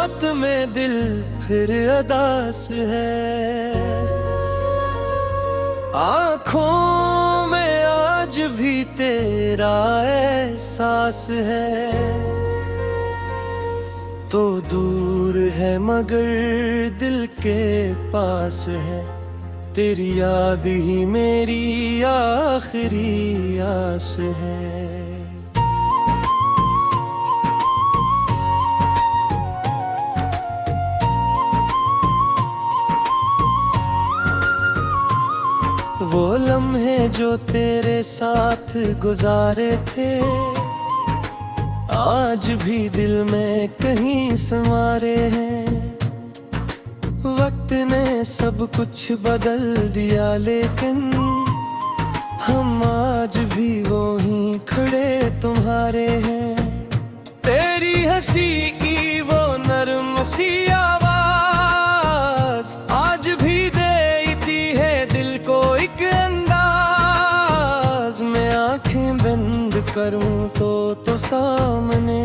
बात में दिल फिर अदास है। आँखों में आज भी तेरा एहसास है। तो दूर है मगर दिल के पास है। तेरी याद ही मेरी आखिरी आस है। वो लम्हे जो तेरे साथ गुजारे थे, आज भी दिल में कहीं संवारे हैं। वक्त ने सब कुछ बदल दिया लेकिन हम आज भी वो ही खड़े तुम्हारे हैं। तेरी हंसी की वो नरम सी आवाज आज भी देती है दिल को एक अंदाज। मैं आंखें बंद करूं तो सामने,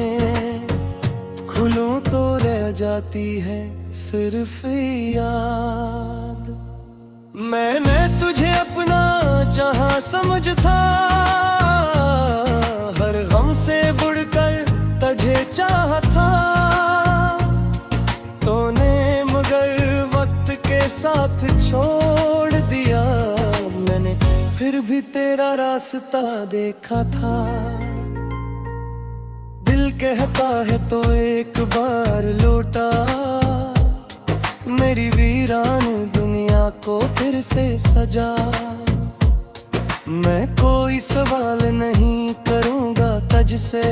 खुलूं तो रह जाती है सिर्फ याद। मैंने तुझे अपना जहां समझ था, हर गम से बढ़कर तुझे चाहा था। तूने मगर वक्त के साथ छोड़ दिया, मैंने फिर भी तेरा रास्ता देखा था। दिल कहता है तो एक बार लौटा, मेरी वीरान दुनिया को फिर से सजा। मैं कोई सवाल नहीं करूंगा तुझसे,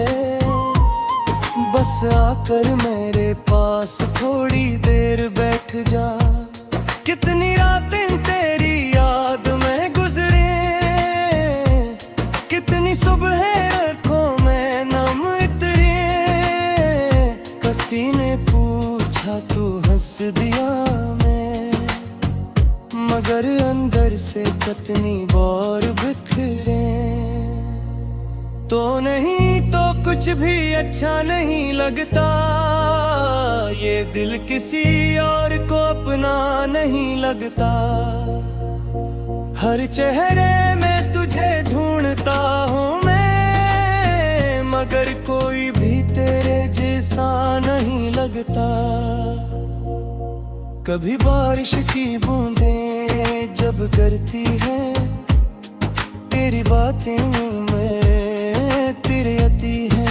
बस आकर मेरे पास थोड़ी देर बैठ जा। कितनी रातें तेरी याद में गुजरे, कितनी सुबह आँखों में नम इतरे। किसी ने पूछा तू हंस दिया मैं, मगर अंदर से कितनी बार बिखरे। तो नहीं तो कुछ भी अच्छा नहीं लगता, ये दिल किसी और को अपना नहीं लगता। हर चेहरे में तुझे ढूंढता हूँ मैं, मगर कोई भी तेरे जैसा नहीं लगता। कभी बारिश की बूंदें जब गिरती है, तेरी बातें में तेरे आती है।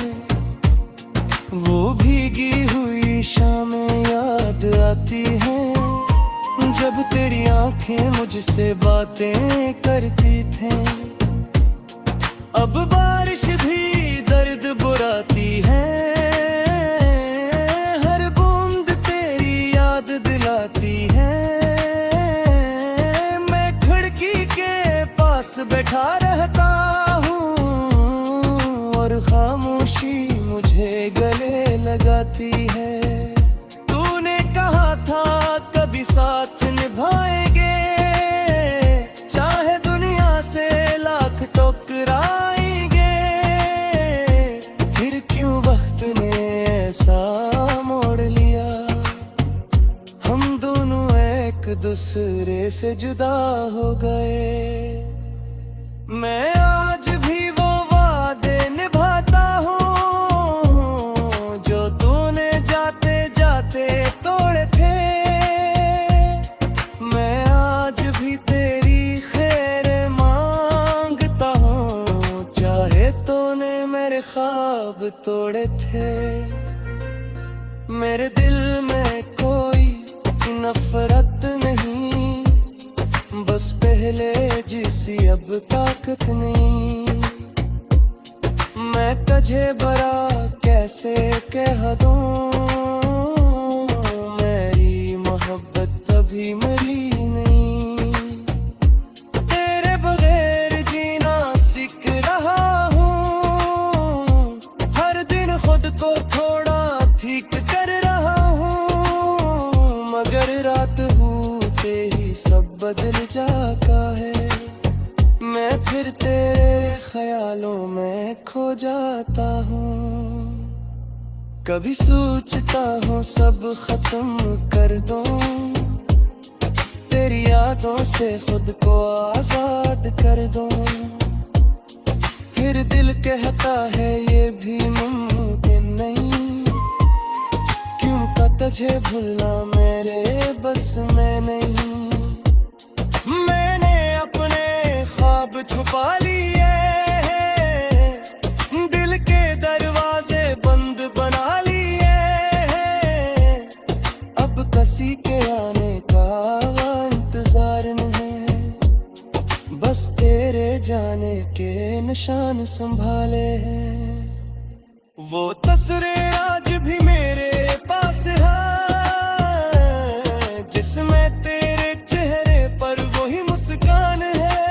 वो भीगी हुई शामें याद आती है, जब तेरी आंखें मुझसे बातें करती थी। अब बारिश भी दर्द बुराती है, हर बूंद तेरी याद दिलाती है। मैं खिड़की के पास बैठा रहता हूँ और खामोशी मुझे गले लगाती है। तूने कहा था कभी साथ निभाएंगे, चाहे दुनिया से लाख टकराएंगे। फिर क्यों वक्त ने ऐसा मोड़ लिया, हम दोनों एक दूसरे से जुदा हो गए। मैं आज भी वो वादे निभाता हूँ जो तूने जाते जाते तोड़े थे। मैं आज भी तेरी खैर मांगता हूँ, चाहे तूने मेरे ख्वाब तोड़े थे। मेरे दिल में कोई नफरत नहीं, बस पहले जैसी अब ताकत नहीं। मैं तुझे बरा कैसे कह दूं, मेरी मोहब्बत अभी मरी नहीं। तेरे बगैर जीना सीख रहा हूँ, हर दिन खुद को थोड़ा ठीक कर रहा हूँ। मगर रात होते ही सब बदल जाता है, मैं फिर तेरे ख्यालों में खो जाता हूँ। कभी सोचता हूँ सब खत्म कर दूं, तेरी यादों से खुद को आजाद कर दूं। फिर दिल कहता है ये भी मुमकिन नहीं, क्यों का तुझे भूलना मेरे बस में नहीं। मैंने अपने ख्वाब छुपा लिए, दिल के दरवाजे बंद बना लिए। अब किसी के आने का इंतजार नहीं, बस तेरे जाने के निशान संभाले हैं। वो तस्वीरें आज भी मेरे पास है, जिसमें तेरे चेहरे पर वही मुस्कान है।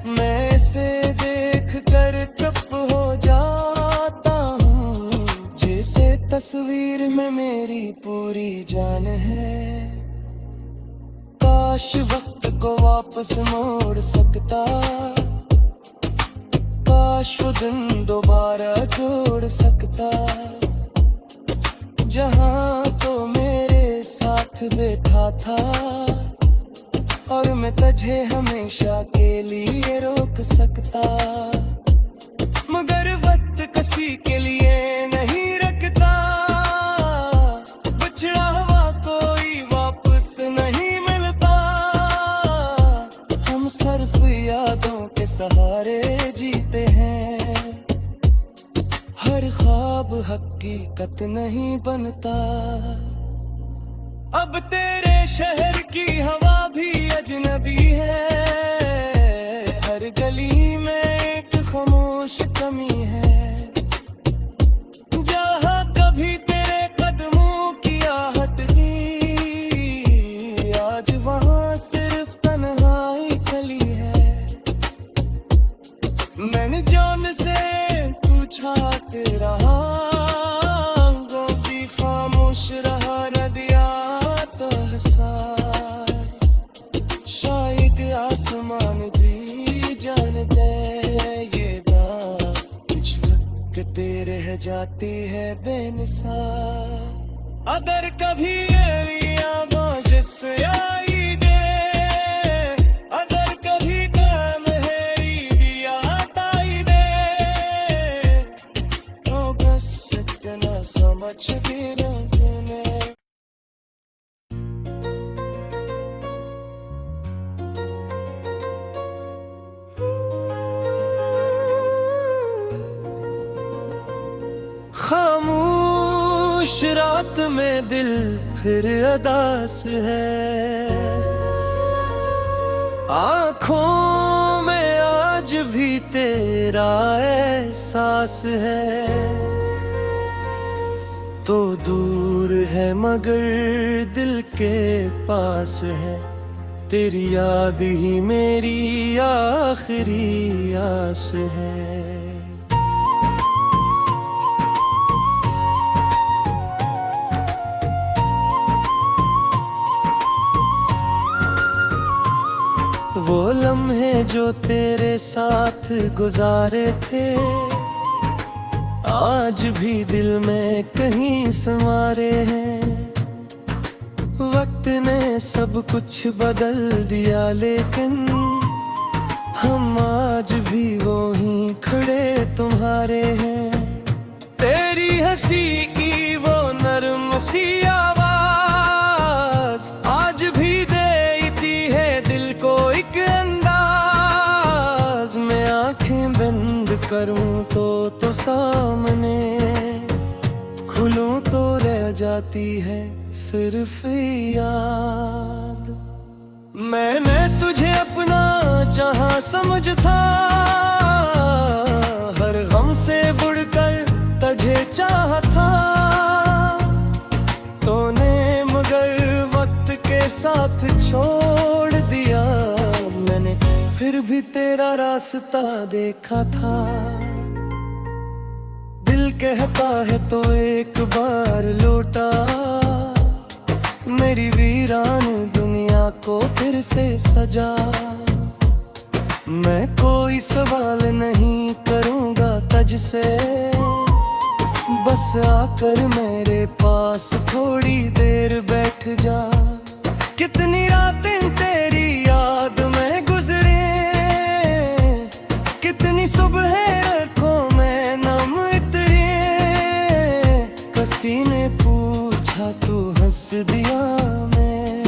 मैं इसे देख कर चुप हो जाता हूँ, जैसे तस्वीर में मेरी पूरी जान है। काश वक्त को वापस मोड़ सकता, काश वो दिन दोबारा जोड़ सकता, जहाँ तो मेरे साथ बैठा था और मैं तुझे हमेशा के लिए रोक सकता। मगर वक्त किसी के लिए नहीं रखता, बिछड़ा हुआ कोई वापस नहीं मिलता। हम सिर्फ यादों के सहारे जीते हैं, हर ख्वाब हकीकत नहीं बनता। अब तेरे शहर की हवा भी अजनबी है, हर गली में एक खामोश कमी है। जहाँ कभी तेरे कदमों की आहट थी, आज वहाँ सिर्फ तन्हाई खली है। मैंने जान से पूछा तेरा वो भी खामोश रहा, न दिया तो हिसाब। शायद आसमान भी जानते ये बात, कुछ वक्त रह जाती है बेनिसाब। अगर कभी ये आवाज़ आई दे, अगर कभी काम है भी आई दे, तो बस इतना समझ भी रखने। खामोश रात में दिल फिर अदास है, आँखों में आज भी तेरा एहसास है। तो दूर है मगर दिल के पास है, तेरी याद ही मेरी आखिरी आस है। वो लम्हे जो तेरे साथ गुजारे थे, आज भी दिल में कहीं संवारे हैं। वक्त ने सब कुछ बदल दिया, लेकिन हम आज भी वो ही खड़े तुम्हारे हैं। तेरी हंसी की वो नरम सी आवाज आज भी देती है दिल को एक अंदाज। मैं आंखें बंद करूं तो सामने, खुलूं तो रह जाती है सिर्फ याद। मैंने तुझे अपना जहां समझ था, हर गम से बढ़कर तुझे चाहा था। तूने मगर वक्त के साथ छोड़ दिया, मैंने फिर भी तेरा रास्ता देखा था। दिल कहता है तो एक बार लौटा, मेरी वीरान दुनिया को फिर से सजा। मैं कोई सवाल नहीं करूंगा तुझसे, बस आकर मेरे पास थोड़ी देर बैठ जा। कितनी रातें तेरी याद में गुजरे, कितनी सुबह आँखों में नम इतरे। किसी ने पूछा तू हंस दिया मैं,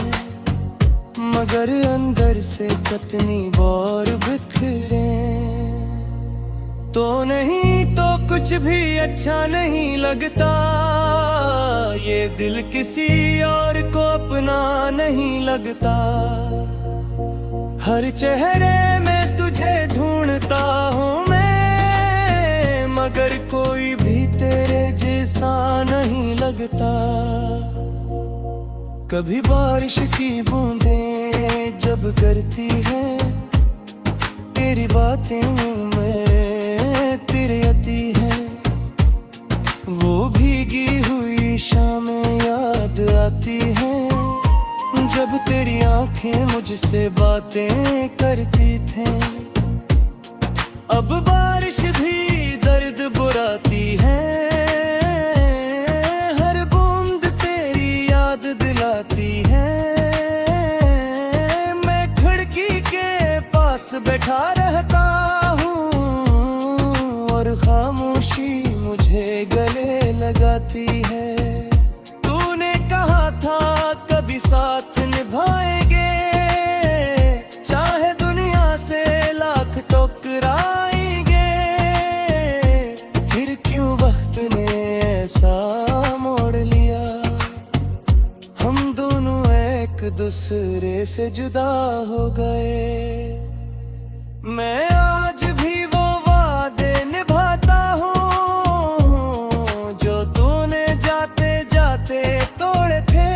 मगर अंदर से कितनी बार बिखरे। तो नहीं तो कुछ भी अच्छा नहीं लगता, ये दिल किसी और को अपना नहीं लगता। हर चेहरे में तुझे ढूंढता हूँ मैं, मगर कोई भी तेरे जैसा नहीं लगता। कभी बारिश की बूंदें जब करती है तेरी बातें में तिरती है, वो भीगी हुई शामें याद आती हैं जब तेरी आंखें मुझसे बातें करती थी। अब बारिश भी दर्द बुराती है, हर बूंद तेरी याद दिलाती है। मैं खिड़की के पास बैठा रहता हूँ और खामोशी मुझे गले लगाती है। तूने कहा था कभी साथ निभाएंगे, चाहे दुनिया से लाख टकराएंगे। फिर क्यों वक्त ने ऐसा मोड़ लिया, हम दोनों एक दूसरे से जुदा हो गए। मैं आज भी वो वादे निभाता हूँ जो तूने जाते जाते तोड़े थे।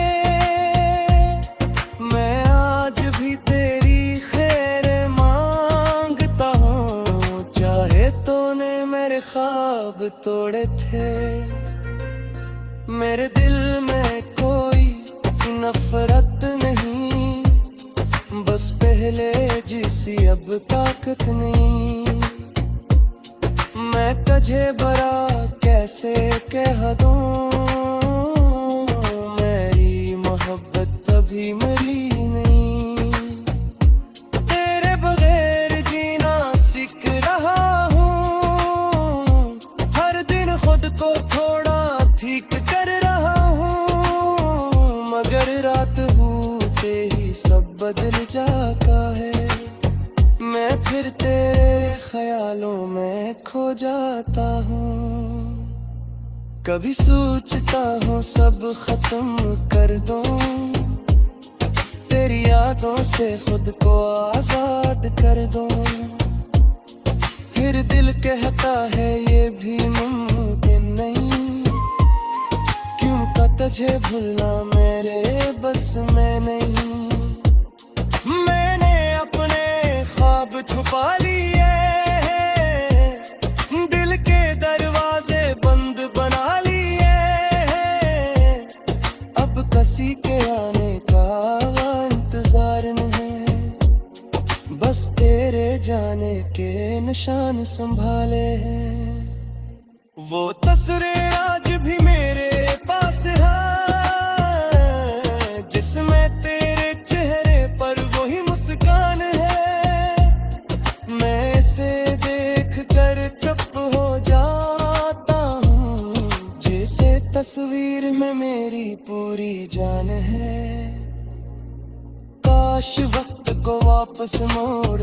मैं आज भी तेरी खैर मांगता हूँ, चाहे तूने मेरे ख्वाब तोड़े थे। मेरे दिल में कोई नफरत नहीं, बस पहले जैसी अब ताकत नहीं। मैं तुझे बड़ा कैसे कह दूं, मेरी मोहब्बत अभी मिली नहीं। तेरे बगैर जीना सीख रहा हूँ, हर दिन खुद को थोड़ा ठीक कर रहा हूँ। मगर रात होते ही सब बदल जाता है, मैं फिर तेरे ख्यालों में खो जाता हूँ। कभी सोचता हूँ सब खत्म कर दूं, तेरी यादों से खुद को आजाद कर दूं। फिर दिल कहता है ये भी मुमकिन नहीं, क्यों का तुझे भूलना मेरे बस में नहीं। मैंने अपने ख्वाब छुपा लिए, दिल के दरवाजे बंद बना लिए। अब किसी के आने का इंतजार नहीं, बस तेरे जाने के निशान संभाले हैं। वो तस्वीरें आज भी मेरे पास है, जिसमें तेरे चेहरे पर वही मुस्कान है। मैं इसे देख कर चुप हो जाता हूँ, जैसे तस्वीर में मेरी पूरी जान है। काश वक्त को वापस मोड़